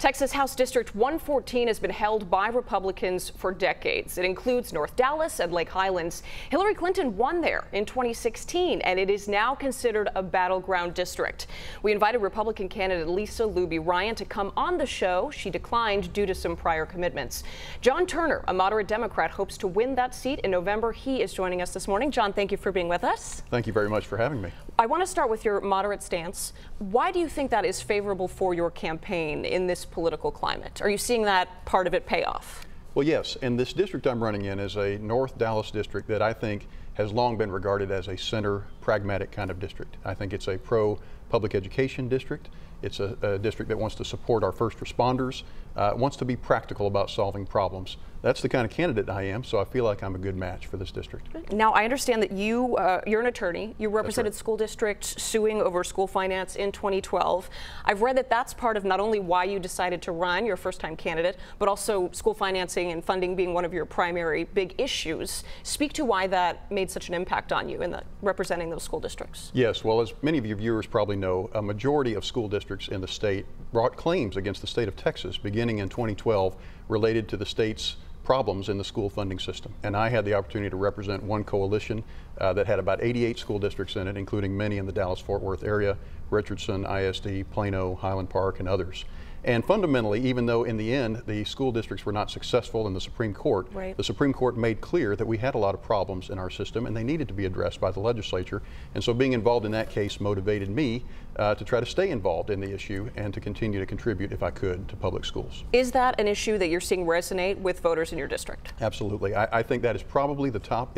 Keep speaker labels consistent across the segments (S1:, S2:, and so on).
S1: Texas House District 114 has been held by Republicans for decades. It includes North Dallas and Lake Highlands. Hillary Clinton won there in 2016, and it is now considered a battleground district. We invited Republican candidate Lisa Luby Ryan to come on the show. She declined due to some prior commitments. John Turner, a moderate Democrat, hopes to win that seat in November. He is joining us this morning. John, thank you for being with us.
S2: Thank you very much for having me.
S1: I want to start with your moderate stance. Why do you think that is favorable for your campaign in this political climate? Are you seeing that part of it pay off?
S2: Well, yes, and this district I'm running in is a North Dallas district that I think has long been regarded as a center, pragmatic kind of district. I think it's a pro-public education district. It's a district that wants to support our first responders, wants to be practical about solving problems. That's the kind of candidate I am, so I feel like I'm a good match for this district.
S1: Now, I understand that you're an attorney. You represented
S2: right.
S1: school districts suing over school finance in 2012. I've read that that's part of not only why you decided to run, your first-time candidate, but also school financing and funding being one of your primary big issues. Speak to why that made such an impact on you in representing those school districts.
S2: Yes, well, as many of your viewers probably know, a majority of school districts in the state brought claims against the state of Texas beginning in 2012 related to the state's problems in the school funding system. And I had the opportunity to represent one coalition that had about 88 school districts in it, including many in the Dallas-Fort Worth area, Richardson, ISD, Plano, Highland Park, and others. And fundamentally, even though in the end the school districts were not successful in the Supreme Court,
S1: right.
S2: the Supreme Court made clear that we had a lot of problems in our system and they needed to be addressed by the legislature. And so being involved in that case motivated me to try to stay involved in the issue and to continue to contribute, if I could, to public schools.
S1: Is that an issue that you're seeing resonate with voters in your district?
S2: Absolutely. I think that is probably the top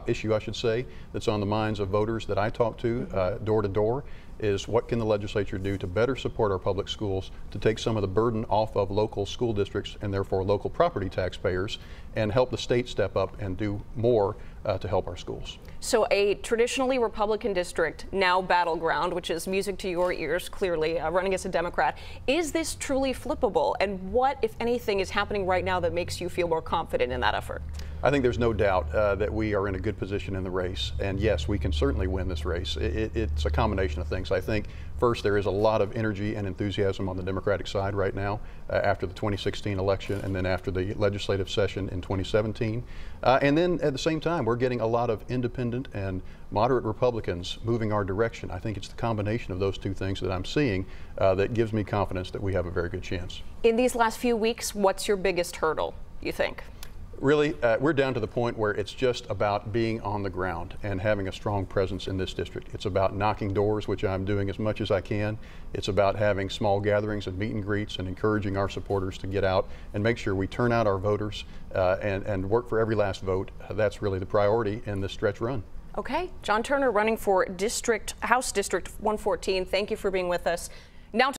S2: issue, I should say, that's on the minds of voters that I talk to door to door, is what can the legislature do to better support our public schools, to take some of the burden off of local school districts and therefore local property taxpayers, and help the state step up and do more to help our schools.
S1: So a traditionally Republican district, now battleground, which is music to your ears, clearly, running as a Democrat. Is this truly flippable? And what, if anything, is happening right now that makes you feel more confident in that effort?
S2: I think there's no doubt that we are in a good position in the race, and yes, we can certainly win this race. It's a combination of things. I think first, there is a lot of energy and enthusiasm on the Democratic side right now after the 2016 election and then after the legislative session in 2017. And then at the same time, we're getting a lot of independent and moderate Republicans moving our direction. I think it's the combination of those two things that I'm seeing that gives me confidence that we have a very good chance.
S1: In these last few weeks, what's your biggest hurdle, you think?
S2: Really, we're down to the point where it's just about being on the ground and having a strong presence in this district. It's about knocking doors, which I'm doing as much as I can. It's about having small gatherings and meet and greets and encouraging our supporters to get out and make sure we turn out our voters and work for every last vote. That's really the priority in this stretch run.
S1: Okay. John Turner running for House District 114. Thank you for being with us. Now